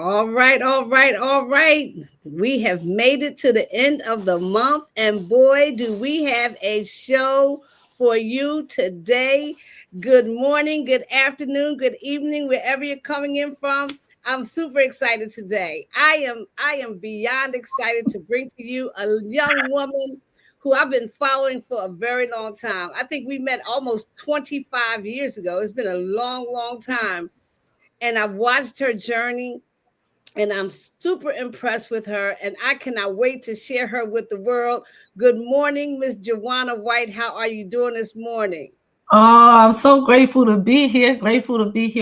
All right, all right, all right. We have made it to the end of the month, and boy, do we have a show for you today. Good morning, good afternoon, good evening, wherever you're coming in from. I'm super excited today. I am beyond excited to bring to you a young woman who I've been following for a very long time. I think we met almost 25 years ago. It's been a long, long time. And I've watched her journey and I'm super impressed with her, and I cannot wait to share her with the world. Good morning, Miss Jewana White. How are you doing this morning? Oh, I'm so grateful to be here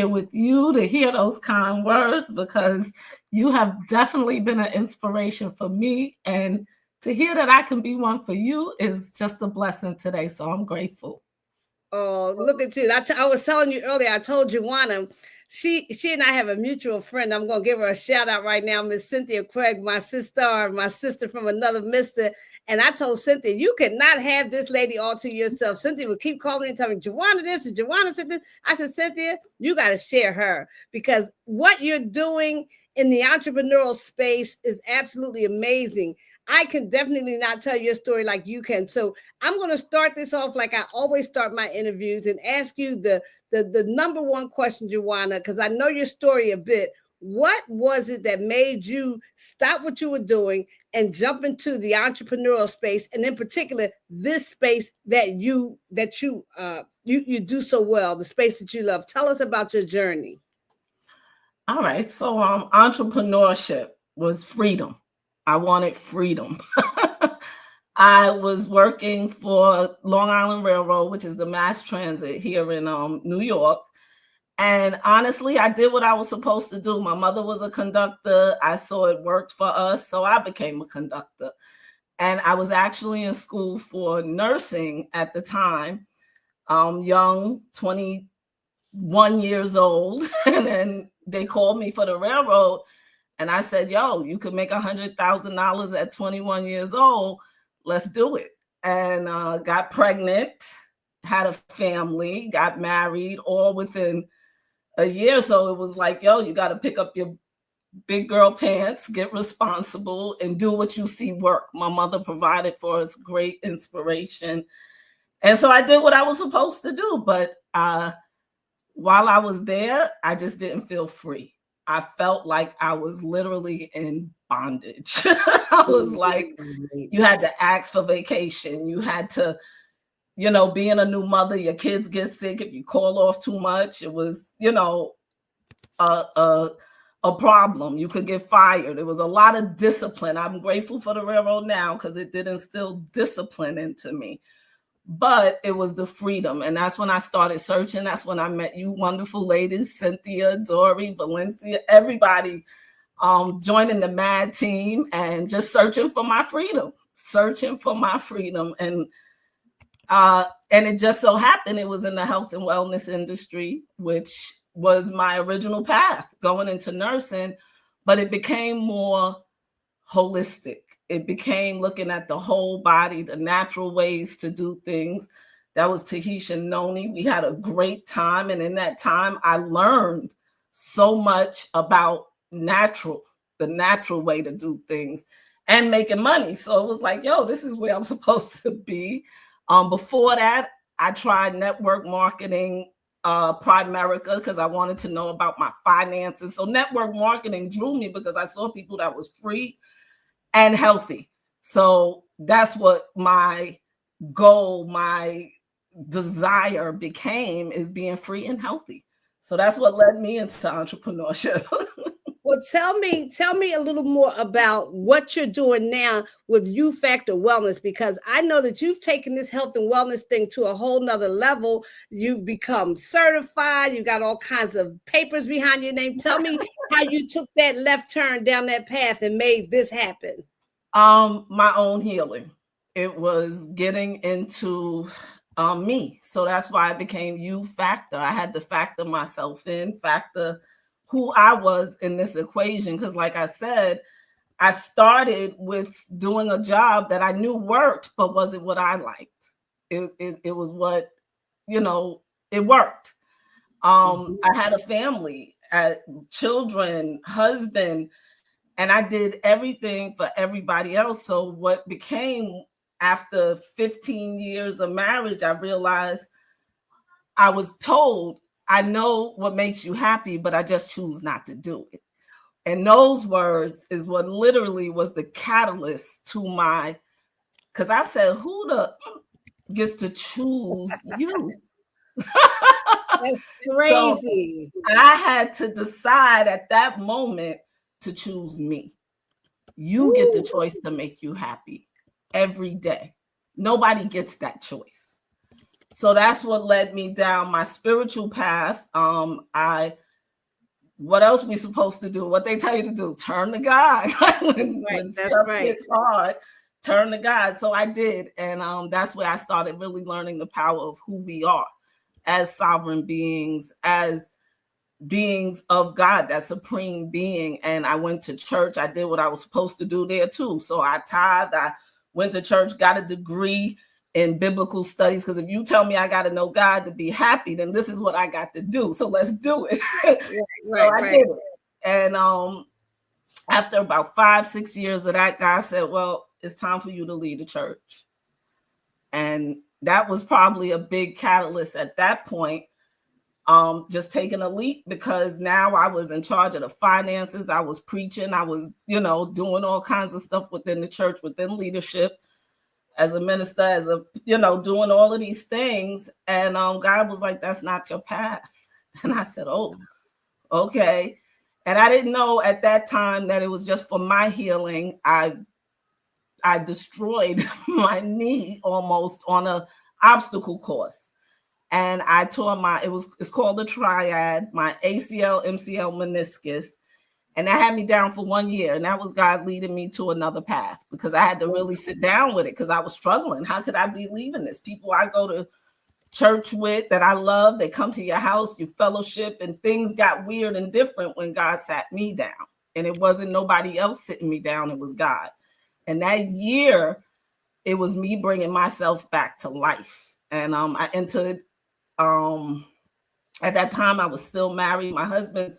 with you, to hear those kind words, because you have definitely been an inspiration for me. And to hear that I can be one for you is just a blessing today. So I'm grateful. Oh, look at you. I was telling you earlier, I told Jewana, she and I have a mutual friend. I'm going to give her a shout out right now, Miss Cynthia Craig, my sister from another mister. And I told Cynthia, you cannot have this lady all to yourself. Cynthia would keep calling me and telling me, Jewana this and Jewana said this. I said, Cynthia, you got to share her because what you're doing in the entrepreneurial space is absolutely amazing. I can definitely not tell your story like you can. So I'm going to start this off like I always start my interviews and ask you the number one question, Jewana, because I know your story a bit. What was it that made you stop what you were doing and jump into the entrepreneurial space, and in particular, this space that you do so well, the space that you love? Tell us about your journey. All right. So entrepreneurship was freedom. I wanted freedom. I was working for Long Island Railroad, which is the mass transit here in New York. And honestly, I did what I was supposed to do. My mother was a conductor. I saw it worked for us, so I became a conductor. And I was actually in school for nursing at the time, young, 21 years old. And then they called me for the railroad. And I said, yo, you could make $100,000 at 21 years old. Let's do it. And got pregnant, had a family, got married, all within a year. So it was like, yo, you got to pick up your big girl pants, get responsible, and do what you see work. My mother provided for us great inspiration. And so I did what I was supposed to do. But while I was there, I just didn't feel free. I felt like I was literally in bondage. I was like, you had to ask for vacation. You had to, being a new mother, your kids get sick. If you call off too much, it was, a problem. You could get fired. It was a lot of discipline. I'm grateful for the railroad now because it did instill discipline into me. But it was the freedom. And that's when I started searching. That's when I met you wonderful ladies, Cynthia, Dory, Valencia, everybody joining the MAD team and just searching for my freedom. And it just so happened it was in the health and wellness industry, which was my original path going into nursing, but it became more holistic. It became looking at the whole body, the natural ways to do things. That was Tahitian Noni. We had a great time. And in that time, I learned so much about the natural way to do things and making money. So it was like, yo, this is where I'm supposed to be. Before that, I tried network marketing, Primerica, because I wanted to know about my finances. So network marketing drew me because I saw people that was free and healthy. So that's what my goal, my desire became, is being free and healthy. So that's what led me into entrepreneurship. Well, tell me a little more about what you're doing now with You Factor Wellness, because I know that you've taken this health and wellness thing to a whole nother level. You've become certified. You got all kinds of papers behind your name. Tell me how you took that left turn down that path and made this happen. My own healing. It was getting into me. So that's why I became You Factor. I had to factor myself in, factor who I was in this equation. Because like I said, I started with doing a job that I knew worked, but wasn't what I liked. It was what, it worked. I had a family children, husband, and I did everything for everybody else. So what became, after 15 years of marriage, I realized I was told, I know what makes you happy, but I just choose not to do it. And those words is what literally was the catalyst to my, because I said, who the gets to choose you? That's crazy. So I had to decide at that moment to choose me. You get the choice to make you happy every day. Nobody gets that choice. So that's what led me down my spiritual path. What else we supposed to do? What they tell you to do? Turn to God. when stuff gets hard, turn to God. So I did, and that's where I started really learning the power of who we are as sovereign beings, as beings of God, that supreme being. And I went to church. I did what I was supposed to do there too. So I tithed, I went to church, got a degree in biblical studies, because if you tell me I got to know God to be happy, then this is what I got to do. So let's do it. I did it. And after about 5-6 years of that, God said, well, it's time for you to lead a church. And that was probably a big catalyst at that point. Just taking a leap, because now I was in charge of the finances. I was preaching. I was, doing all kinds of stuff within the church, within leadership, as a minister, as a, doing all of these things. And God was like, that's not your path. And I said, oh, okay. And I didn't know at that time that it was just for my healing. I destroyed my knee almost on a obstacle course. And I tore it's called the triad, my ACL, MCL, meniscus. And that had me down for 1 year. And that was God leading me to another path, because I had to really sit down with it, because I was struggling. How could I be leaving this? People I go to church with that I love, they come to your house, you fellowship, and things got weird and different when God sat me down. And it wasn't nobody else sitting me down, it was God. And that year, it was me bringing myself back to life. And I entered, at that time, I was still married. My husband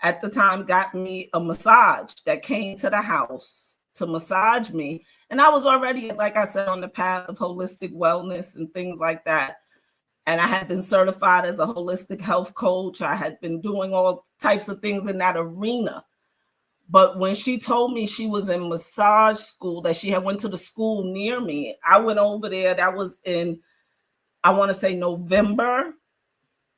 at the time got me a massage that came to the house to massage me. And I was already, like I said, on the path of holistic wellness and things like that. And I had been certified as a holistic health coach. I had been doing all types of things in that arena. But when she told me she was in massage school, that she had went to the school near me, I went over there. That was in, I want to say, November.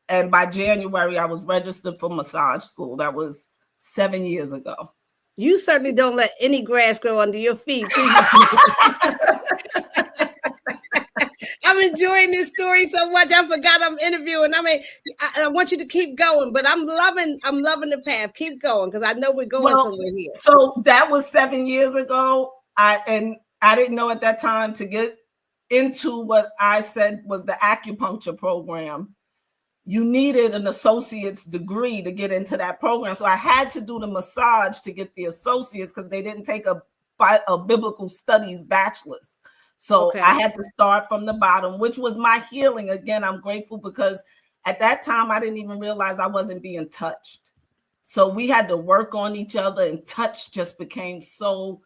And by January, I was registered for massage school. That was 7 years ago. You certainly don't let any grass grow under your feet. I'm enjoying this story so much. I forgot I'm interviewing. I mean, I want you to keep going, but I'm loving the path. Keep going, because I know we're going somewhere here. So that was 7 years ago. I didn't know at that time to get into what I said was the acupuncture program. You needed an associate's degree to get into that program. So I had to do the massage to get the associates, because they didn't take a biblical studies bachelor's. So I had to start from the bottom, which was my healing. Again, I'm grateful, because at that time, I didn't even realize I wasn't being touched. So we had to work on each other, and touch just became so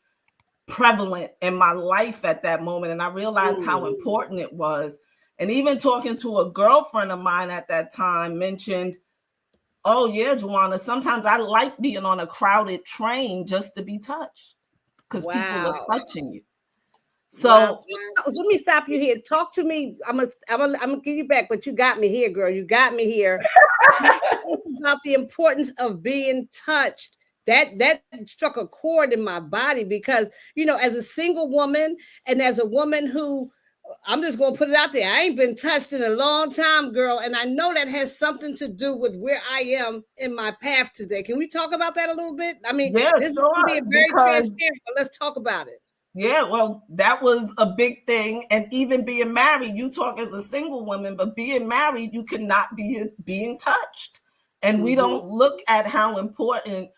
prevalent in my life at that moment. And I realized how important it was. And even talking to a girlfriend of mine at that time mentioned, oh yeah, Jewana, sometimes I like being on a crowded train just to be touched, because people are touching you. So let me stop you here. Talk to me. I'm gonna give you back, but you got me here, girl. You got me here. About the importance of being touched. That struck a chord in my body, because, as a single woman, and as a woman who, I'm just going to put it out there, I ain't been touched in a long time, girl. And I know that has something to do with where I am in my path today. Can we talk about that a little bit? I mean, this is going to be very transparent, but let's talk about it. Yeah, well, that was a big thing. And even being married, you talk as a single woman, but being married, you cannot be being touched. And we don't look at how important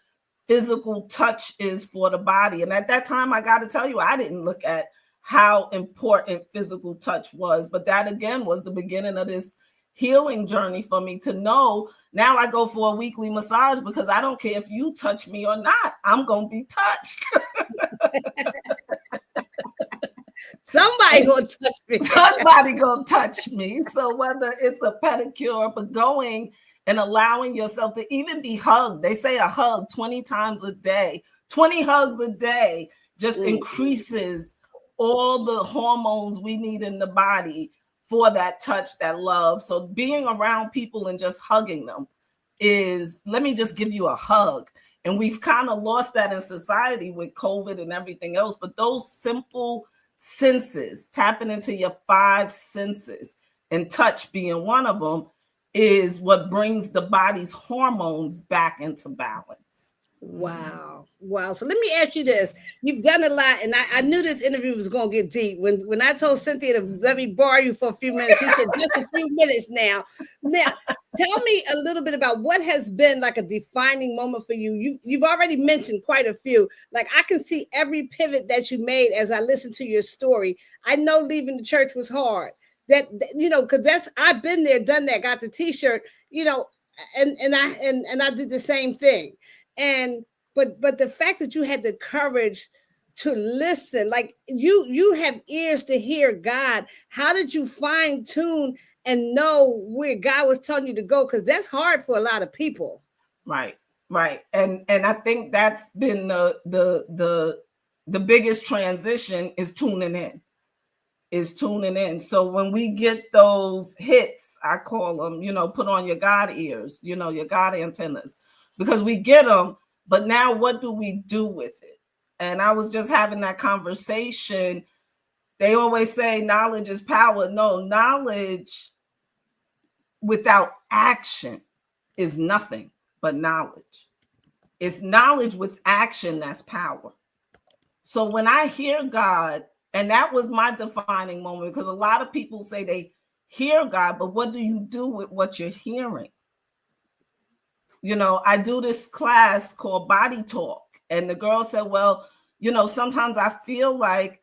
physical touch is for the body. And at that time, I got to tell you, I didn't look at how important physical touch was. But that, again, was the beginning of this healing journey for me to know now I go for a weekly massage because I don't care if you touch me or not. I'm going to be touched. Somebody gonna touch me. Somebody gonna touch me. So whether it's a pedicure, but going and allowing yourself to even be hugged. They say a hug 20 times a day. 20 hugs a day just increases all the hormones we need in the body for that touch, that love. So being around people and just hugging them is, let me just give you a hug. And we've kind of lost that in society with COVID and everything else. But those simple senses, tapping into your 5 senses, and touch being one of them, is what brings the body's hormones back into balance. Wow. So let me ask you this. You've done a lot, and I knew this interview was going to get deep. When I told Cynthia to let me borrow you for a few minutes, she said, just a few minutes now. Now, tell me a little bit about what has been like a defining moment for you. You've already mentioned quite a few. Like, I can see every pivot that you made as I listened to your story. I know leaving the church was hard. That because I've been there, done that, got the T-shirt, and I did the same thing. But the fact that you had the courage to listen, like you have ears to hear God. How did you fine tune and know where God was telling you to go? Because that's hard for a lot of people. Right. And I think that's been the biggest transition is tuning in. So when we get those hits, I call them, put on your God ears, your God antennas, because we get them. But now what do we do with it? And I was just having that conversation. They always say knowledge is power. No, knowledge without action is nothing but knowledge. It's knowledge with action that's power. So when I hear God, and that was my defining moment, because a lot of people say they hear God, but what do you do with what you're hearing? I do this class called Body Talk, and the girl said, well, sometimes I feel like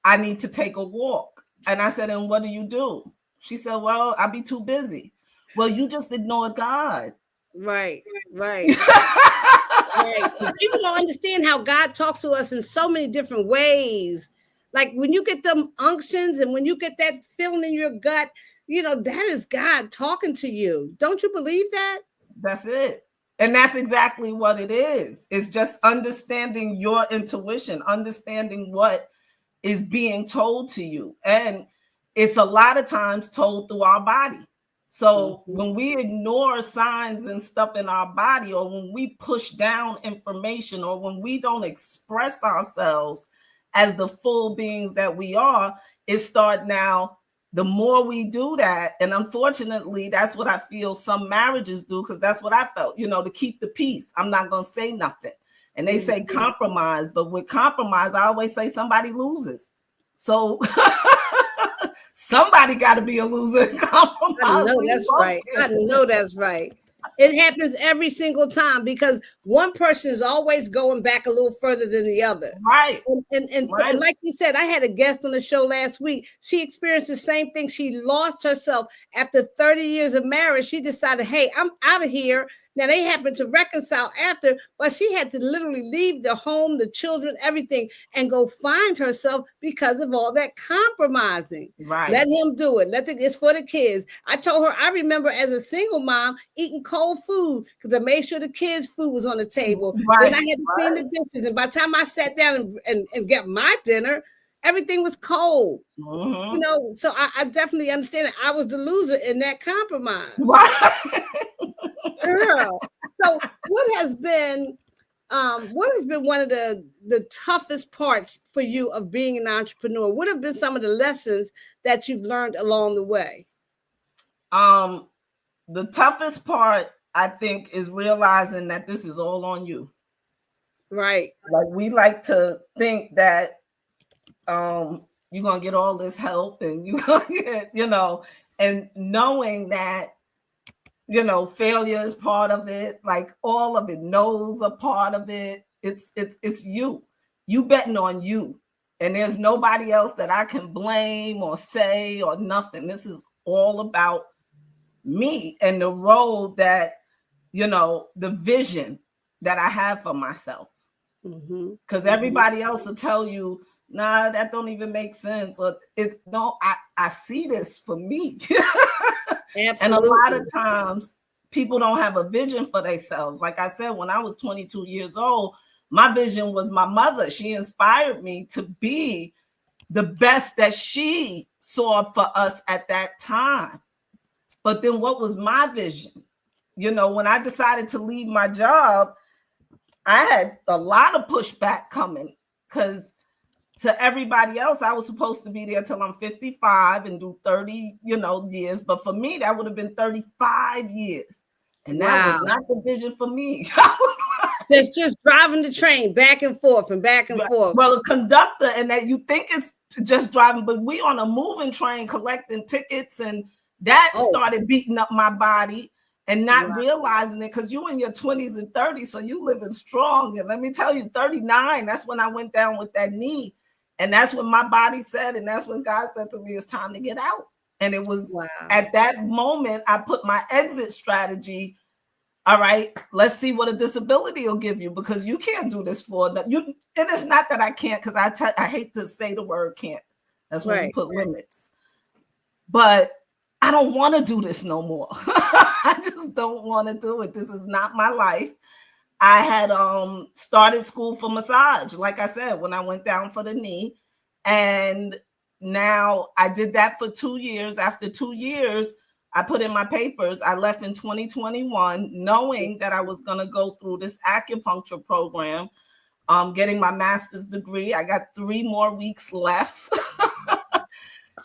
I need to take a walk. And I said, and what do you do? She said, well, I'll be too busy. Well, you just ignored God. Right. Right. People don't understand how God talks to us in so many different ways. Like when you get them unctions and when you get that feeling in your gut, that is God talking to you. Don't you believe that? That's it. And that's exactly what it is. It's just understanding your intuition, understanding what is being told to you. And it's a lot of times told through our body. So when we ignore signs and stuff in our body, or when we push down information, or when we don't express ourselves as the full beings that we are, it starts now. The more we do that, and unfortunately, that's what I feel some marriages do, because that's what I felt, to keep the peace. I'm not going to say nothing. And they say compromise, but with compromise, I always say somebody loses. So somebody got to be a loser. I know that's right. I know that's right. It happens every single time because one person is always going back a little further than the other. Right. And like you said, I had a guest on the show last week. She experienced the same thing. She lost herself after 30 years of marriage. She decided, hey, I'm out of here. Now, they happened to reconcile after, but she had to literally leave the home, the children, everything, and go find herself because of all that compromising. Right. Let him do it. It's for the kids. I told her, I remember as a single mom eating cold food because I made sure the kids' food was on the table. Right. Then I had to clean the dishes. And by the time I sat down and got my dinner, everything was cold. So I definitely understand it. I was the loser in that compromise. Right. Girl. So what has been one of the toughest parts for you of being an entrepreneur? What have been some of the lessons that you've learned along the way? The toughest part, I think, is realizing that this is all on you. Right. Like we like to think that you're gonna get all this help and you gonna get, and knowing that failure is part of it, like all of it, no's a part of it. It's you betting on you, and there's nobody else that I can blame or say or nothing. This is all about me and the road that, you know, the vision that I have for myself. Because everybody else will tell you, nah, that don't even make sense. Or it's no, I see this for me. Absolutely. And a lot of times people don't have a vision for themselves. Like I said, when I was 22 years old, my vision was my mother. She inspired me to be the best that she saw for us at that time. But then what was my vision? You know, when I decided to leave my job, I had a lot of pushback coming because to everybody else, I was supposed to be there till I'm 55 and do 30, you know, years. But for me, that would have been 35 years. And that was not the vision for me. It's just driving the train back and forth and back and forth. Well, a conductor, and that you think it's just driving, but we on a moving train collecting tickets, and that started beating up my body and not realizing it, because you in your 20s and 30s, so you living strong. And let me tell you, 39, that's when I went down with that knee. And that's when my body said, and that's when God said to me, it's time to get out. And it was at that moment, I put my exit strategy. All right, let's see what a disability will give you, because you can't do this for you. And it's not that I can't, because I hate to say the word can't. That's when you put limits. But I don't want to do this no more. I just don't want to do it. This is not my life. I had started school for massage, like I said, when I went down for the knee. And now I did that for 2 years. After 2 years, I put in my papers. I left in 2021, knowing that I was going to go through this acupuncture program, getting my master's degree. I got 3 more weeks left.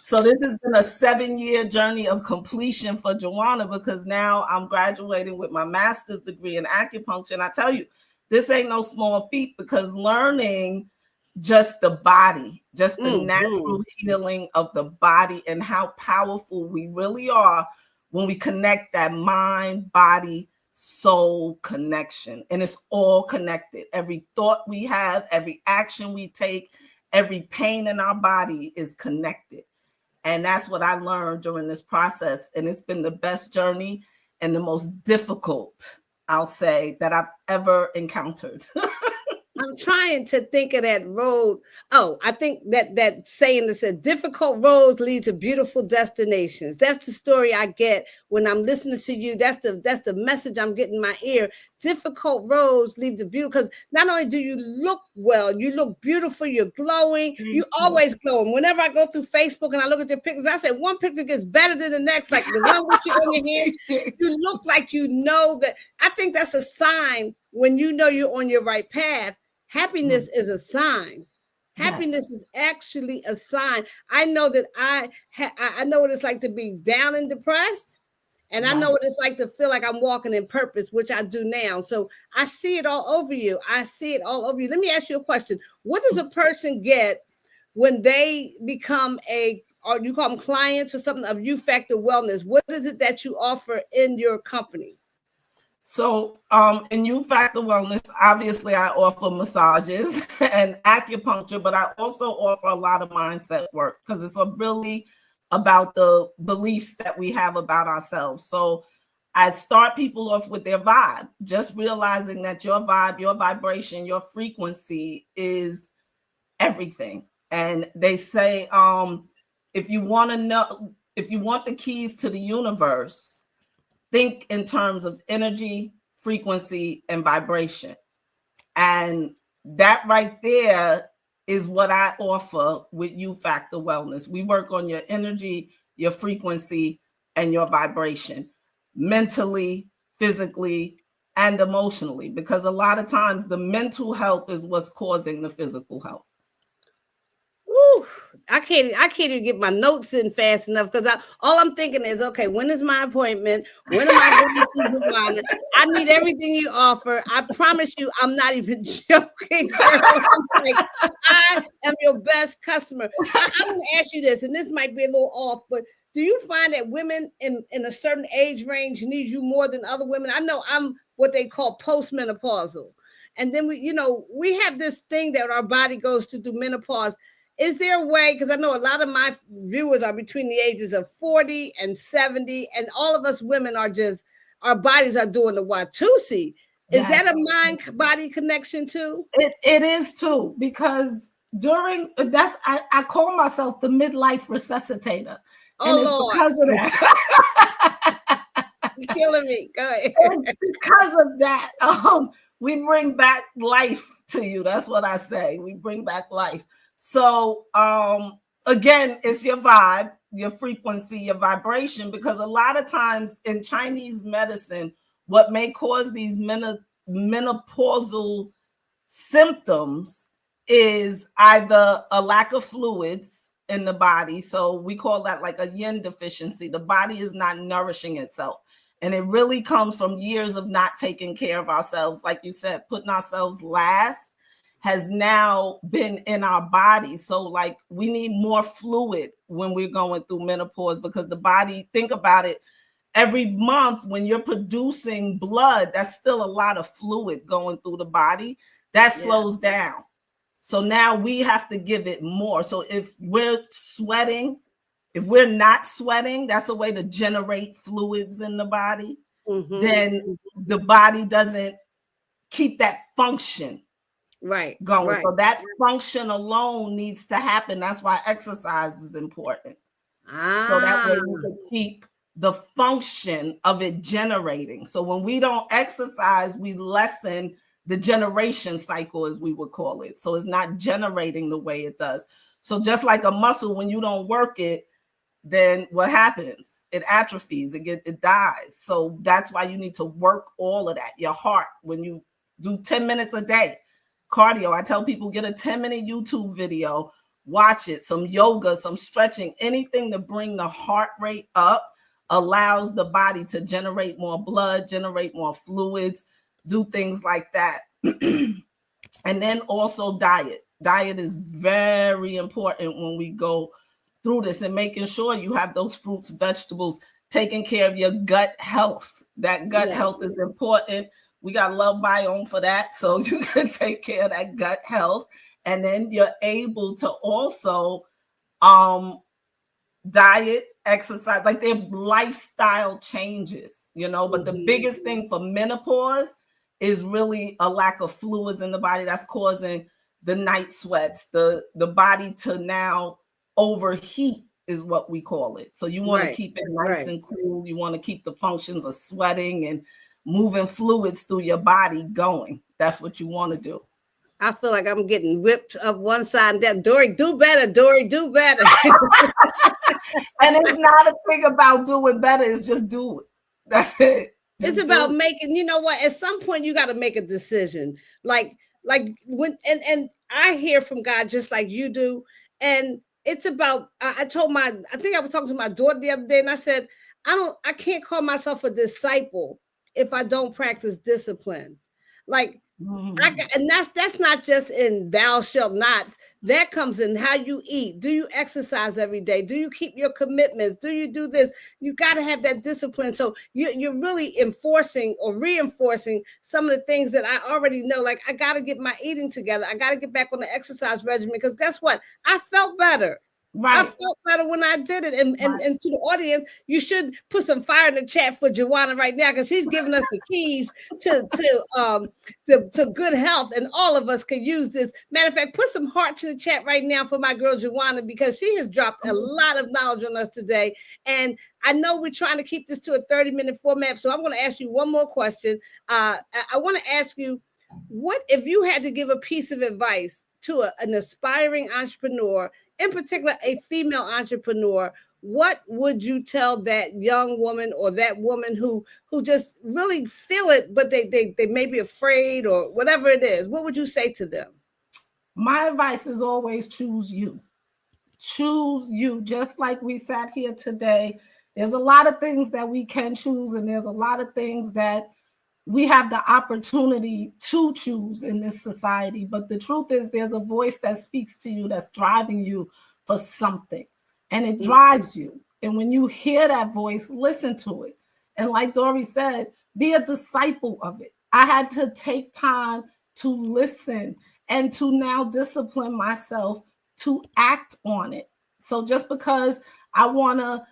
So this has been a 7-year journey of completion for Jewana, because now I'm graduating with my master's degree in acupuncture. And I tell you, this ain't no small feat, because learning just the body, just the natural healing of the body, and how powerful we really are when we connect that mind, body, soul connection. And it's all connected. Every thought we have, every action we take, every pain in our body is connected. And that's what I learned during this process. And it's been the best journey and the most difficult, I'll say, that I've ever encountered. I'm trying to think of that road. Oh, I think that saying that said, difficult roads lead to beautiful destinations. That's the story I get when I'm listening to you. That's the message I'm getting in my ear. Difficult roads lead to beautiful, because not only do you look well, you look beautiful, you're glowing, you always glowing. Whenever I go through Facebook and I look at your pictures, I say one picture gets better than the next, like the one with you on your hand. You look like you know that. I think that's a sign when you know you're on your right path. Happiness is a sign. Happiness is actually a sign. I know that I know what it's like to be down and depressed. And I know what it's like to feel like I'm walking in purpose, which I do now. So I see it all over you. I see it all over you. Let me ask you a question. What does a person get when they become or you call them clients or something, of You Factor Wellness? What is it that you offer in your company? So in You Factor Wellness, obviously I offer massages and acupuncture, but I also offer a lot of mindset work, because it's really about the beliefs that we have about ourselves. So I start people off with their vibe, just realizing that your vibe, your vibration, your frequency is everything. And they say, if you want the keys to the universe, think in terms of energy, frequency, and vibration. And that right there is what I offer with You Factor Wellness. We work on your energy, your frequency, and your vibration, mentally, physically, and emotionally, because a lot of times the mental health is what's causing the physical health. Woo, I can't even get my notes in fast enough, because all I'm thinking is, okay, when is my appointment? When am I going to see Jewana? I need everything you offer. I promise you, I'm not even joking, girl. I am your best customer. I want to ask you this, and this might be a little off, but do you find that women in a certain age range need you more than other women? I know I'm what they call postmenopausal. And then we have this thing that our body goes through menopause. is there a way, because I know a lot of my viewers are between the ages of 40 and 70, and all of us women are just, our bodies are doing the Watusi. Is that a mind-body connection too? It is too, because during that's I call myself the midlife resuscitator. Oh, and it's Lord. Because of that. You're killing me. Go ahead. Because of that, we bring back life to you. That's what I say. We bring back life. So again, it's your vibe, your frequency, your vibration, because a lot of times in Chinese medicine, what may cause these menopausal symptoms is either a lack of fluids in the body. So we call that like a yin deficiency. The body is not nourishing itself. And it really comes from years of not taking care of ourselves. Like you said, putting ourselves last has now been in our body. So like we need more fluid when we're going through menopause, because the body, think about it, every month when you're producing blood, that's still a lot of fluid going through the body. That slows down. So now we have to give it more. So if we're sweating, if we're not sweating, that's a way to generate fluids in the body. Then the body doesn't keep that function going. So that function alone needs to happen. That's why exercise is important. So that way you can keep the function of it generating. So when we don't exercise, we lessen the generation cycle, as we would call it. So it's not generating the way it does. So just like a muscle, when you don't work it, then what happens? It atrophies, it dies. So that's why you need to work all of that. Your heart, when you do 10 minutes a day, cardio, I tell people, get a 10-minute YouTube video, watch it, some yoga, some stretching, anything to bring the heart rate up allows the body to generate more blood, generate more fluids, do things like that. And then also diet. Diet is very important when we go through this, and making sure you have those fruits, vegetables, taking care of your gut health. That gut health is important. We got Love Biome for that. So you can take care of that gut health. And then you're able to also diet, exercise, like their lifestyle changes, but the biggest thing for menopause is really a lack of fluids in the body that's causing the night sweats, the body to now overheat is what we call it. So you want to keep it nice and cool. You want to keep the functions of sweating and moving fluids through your body going. That's what you want to do. I feel like I'm getting whipped up one side and down. Dory, do better. Dory, do better. And it's not a thing about doing better. It's just do it. That's it. It's about making, you know what? At some point, you got to make a decision. Like when, and I hear from God just like you do. And it's about, I think I was talking to my daughter the other day, and I said, I can't call myself a disciple if I don't practice discipline. Like, and that's not just in thou shalt nots. That comes in how you eat. Do you exercise every day? Do you keep your commitments? Do you do this? You got to have that discipline. So you're really enforcing or reinforcing some of the things that I already know. Like, I got to get my eating together. I got to get back on the exercise regimen, because guess what? I felt better. I felt better when I did it. And to the audience, you should put some fire in the chat for Jewana right now, because she's giving us the keys to good health, and all of us can use this. Matter of fact, put some hearts in the chat right now for my girl Jewana, because she has dropped a lot of knowledge on us today. And I know we're trying to keep this to a 30-minute format, so I'm going to ask you one more question. I want to ask you, what if you had to give a piece of advice to an aspiring entrepreneur, in particular a female entrepreneur? What would you tell that young woman, or that woman who just really feel it, but they may be afraid, or whatever it is? What would you say to them? My advice is always choose you. Choose you. Just like we sat here today, there's a lot of things that we can choose, and there's a lot of things that we have the opportunity to choose in this society. But the truth is, there's a voice that speaks to you, that's driving you for something, and it drives you. And when you hear that voice, listen to it. And like Dory said, be a disciple of it. I had to take time to listen and to now discipline myself to act on it. So just because I want to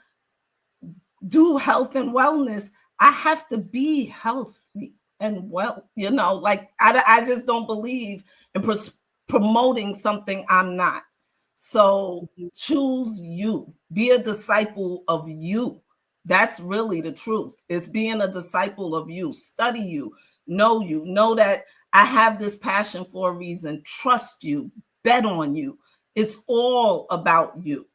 do health and wellness, I have to be healthy and well, like I just don't believe in promoting something I'm not. So choose you, be a disciple of you. That's really the truth. It's being a disciple of you. Study you, know that I have this passion for a reason. Trust you, bet on you. It's all about you.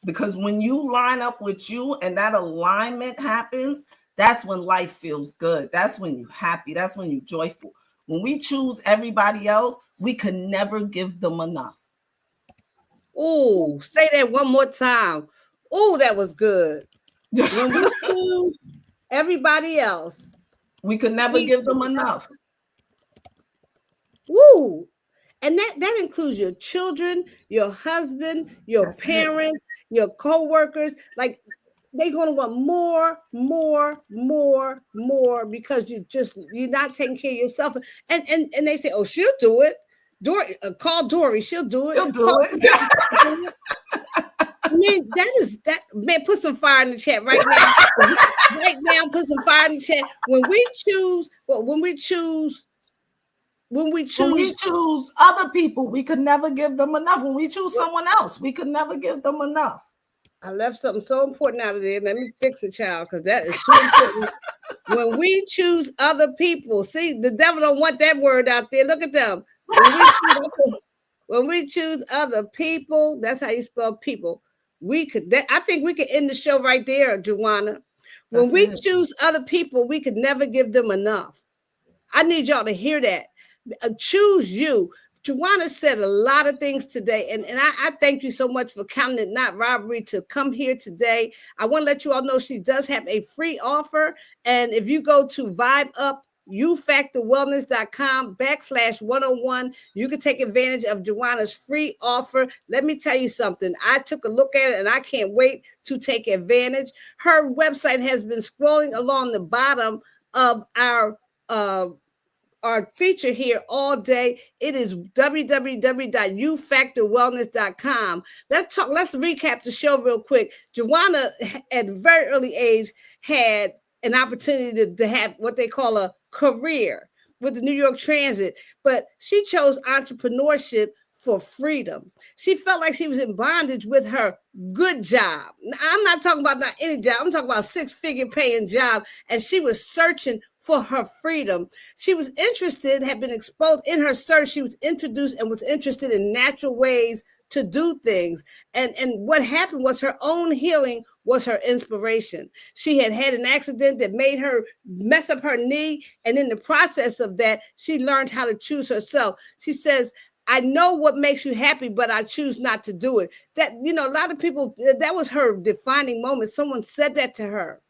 Because when you line up with you and that alignment happens, that's when life feels good. That's when you're happy. That's when you're joyful. When we choose everybody else, we can never give them enough. Oh, say that one more time. Oh, that was good. When we choose everybody else, we could never give them enough. Woo. And that includes your children, your husband, your That's parents, your co-workers. Like, they're going to want more because you're not taking care of yourself. And they say, oh, she'll do it. Dory, call Dory, she'll do it. She'll do it. Man, that man, put some fire in the chat right now. Right now, put some fire in the chat. When we choose other people, we could never give them enough. When we choose someone else, we could never give them enough. I left something so important out of there. Let me fix it, child, because that is too important. When we choose other people, see, the devil don't want that word out there. Look at them. When we choose other people, that's how you spell people. I think we could end the show right there, Jewana. When we choose other people, we could never give them enough. I need y'all to hear that. Choose you. Jewana said a lot of things today, and I thank you so much for counting it not robbery to come here today. I want to let you all know she does have a free offer, and if you go to vibeupyoufactorwellness.com/101, you can take advantage of Jewana's free offer. Let me tell you something. I took a look at it, and I can't wait to take advantage. Her website has been scrolling along the bottom of our feature here all day. It is www.youfactorwellness.com. Let's recap the show real quick. Jewana at a very early age had an opportunity to have what they call a career with the New York Transit, but she chose entrepreneurship for freedom. She felt like she was in bondage with her good job. I'm not talking about not any job. I'm talking about a 6-figure paying job, and she was searching for her freedom. She was interested, had been exposed in her search. She was introduced and was interested in natural ways to do things. And what happened was her own healing was her inspiration. She had an accident that made her mess up her knee. And in the process of that, she learned how to choose herself. She says, I know what makes you happy, but I choose not to do it. That, a lot of people, that was her defining moment. Someone said that to her.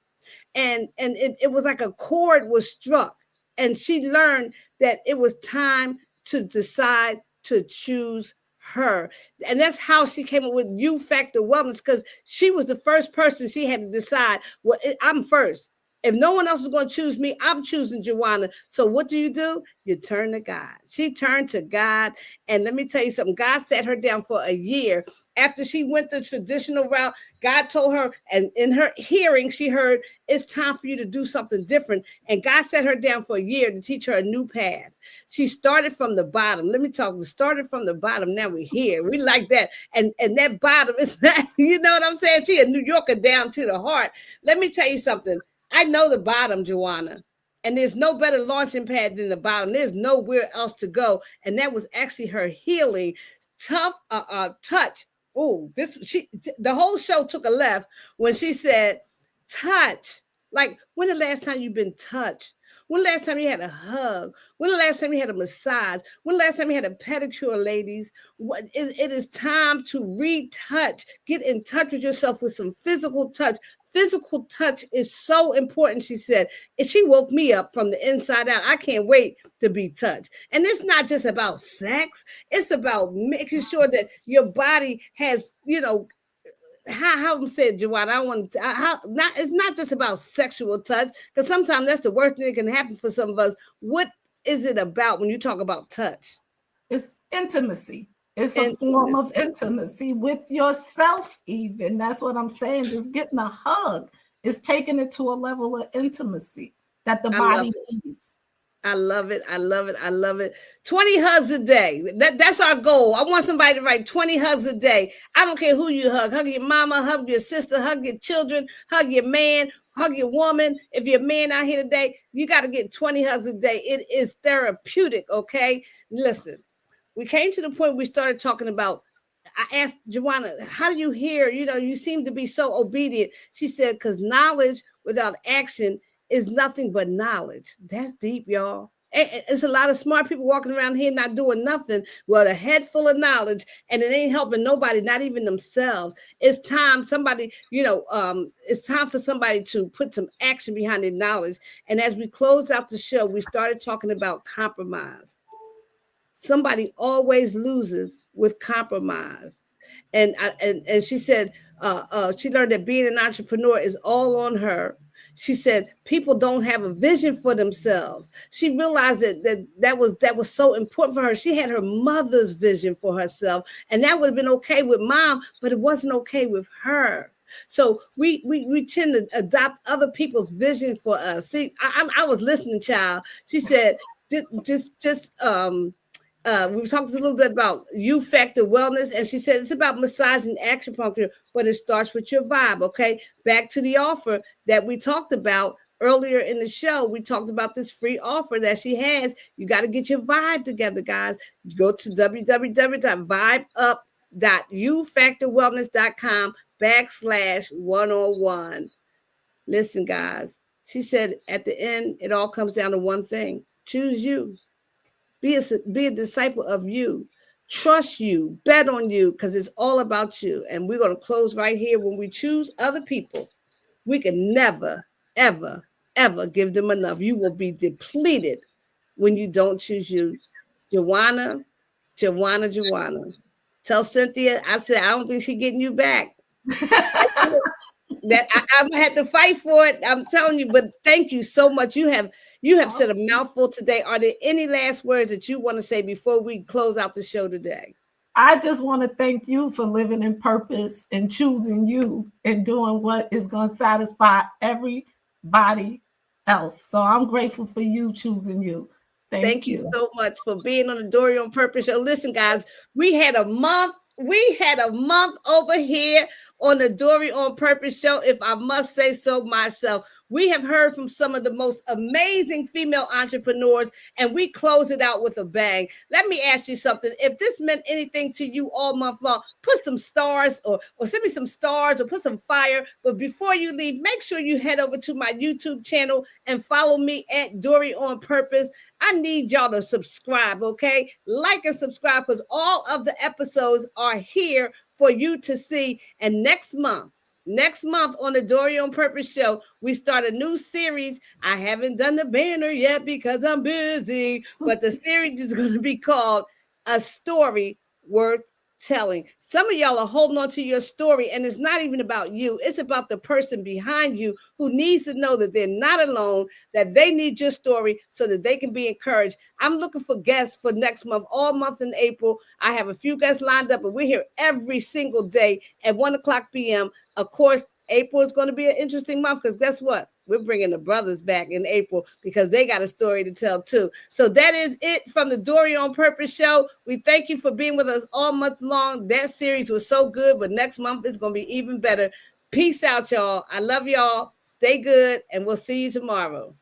And it was like a chord was struck, and she learned that it was time to decide to choose her. And that's how she came up with You Factor Wellness, because she was the first person. She had to decide, well, I'm first. If no one else is going to choose me, I'm choosing Jewana. So what do? You turn to God. She turned to God. And let me tell you something. God sat her down for a year. After she went the traditional route, God told her, and in her hearing, she heard, it's time for you to do something different. And God sat her down for a year to teach her a new path. She started from the bottom. Let me talk. Started from the bottom. Now we're here. We like that. And that bottom is not, you know what I'm saying? She a New Yorker down to the heart. Let me tell you something. I know the bottom, Jewana. And there's no better launching pad than the bottom. There's nowhere else to go. And that was actually her healing. Tough touch. Oh, the whole show took a left when she said, touch. Like, when the last time you've been touched? When the last time you had a hug? When the last time you had a massage? When the last time you had a pedicure, ladies? It is time to retouch. Get in touch with yourself with some physical touch. Physical touch is so important, she said. And she woke me up from the inside out. I can't wait to be touched. And it's not just about sex. It's about making sure that your body has, how I'm saying, Jewana, it's not just about sexual touch, because sometimes that's the worst thing that can happen for some of us. What is it about when you talk about touch? It's intimacy. It's a form of intimacy with yourself even. That's what I'm saying. Just getting a hug is taking it to a level of intimacy that the body needs. I love it. I love it. I love it. 20 hugs a day. That's our goal. I want somebody to write 20 hugs a day. I don't care who you hug. Hug your mama, hug your sister, hug your children, hug your man, hug your woman. If you're a man out here today, you got to get 20 hugs a day. It is therapeutic, okay? Listen, we came to the point we started talking about, I asked Jewana, how do you hear? You know, you seem to be so obedient. She said, because knowledge without action is nothing but knowledge. That's deep, y'all. It's a lot of smart people walking around here not doing nothing with a head full of knowledge, and it ain't helping nobody, not even themselves. It's time somebody, it's time for somebody to put some action behind their knowledge. And as we closed out the show, we started talking about compromise. Somebody always loses with compromise. And she said she learned that being an entrepreneur is all on her. She said people don't have a vision for themselves. She realized that was so important for her. She had her mother's vision for herself, and that would have been okay with mom, but it wasn't okay with her. So we tend to adopt other people's vision for us. See, I was listening, child. She said we talked a little bit about factor wellness, and she said it's about massage and acupuncture, but it starts with your vibe. Okay, back to the offer that we talked about earlier in the show. We talked about this free offer that she has. You got to get your vibe together, guys. You go to www.vibeup.youfactorwellness.com/101. Listen, guys, she said at the end, it all comes down to one thing: choose you. Be a disciple of you. Trust you. Bet on you, because it's all about you. And we're going to close right here. When we choose other people, we can never, ever, ever give them enough. You will be depleted when you don't choose you. Jewana. Tell Cynthia, I said, I don't think she's getting you back. That I'm gonna have to fight for it. I'm telling you, but thank you so much. You have said a mouthful today. Are there any last words that you want to say before we close out the show today? I just want to thank you for living in purpose and choosing you and doing what is going to satisfy everybody else. So I'm grateful for you choosing you. Thank you so much for being on the Dory on Purpose show. Listen, guys, we had a month over here on the Dory on Purpose show, if I must say so myself. We have heard from some of the most amazing female entrepreneurs, and we close it out with a bang. Let me ask you something. If this meant anything to you all month long, put some stars or send me some stars or put some fire. But before you leave, make sure you head over to my YouTube channel and follow me at Dory on Purpose. I need y'all to subscribe, okay? Like and subscribe, because all of the episodes are here for you to see. And next month on the Dory on Purpose show, we start a new series. I haven't done the banner yet because I'm busy, but the series is going to be called A Story Worth Telling. Some of y'all are holding on to your story, and it's not even about you. It's about the person behind you who needs to know that they're not alone, that they need your story so that they can be encouraged. I'm looking for guests for next month, all month in April. I have a few guests lined up, but we're here every single day at 1:00 p.m. Of course, April is going to be an interesting month, because guess what? We're bringing the brothers back in April because they got a story to tell too. So that is it from the Dory on Purpose show. We thank you for being with us all month long. That series was so good, but next month is going to be even better. Peace out, y'all. I love y'all. Stay good, and we'll see you tomorrow.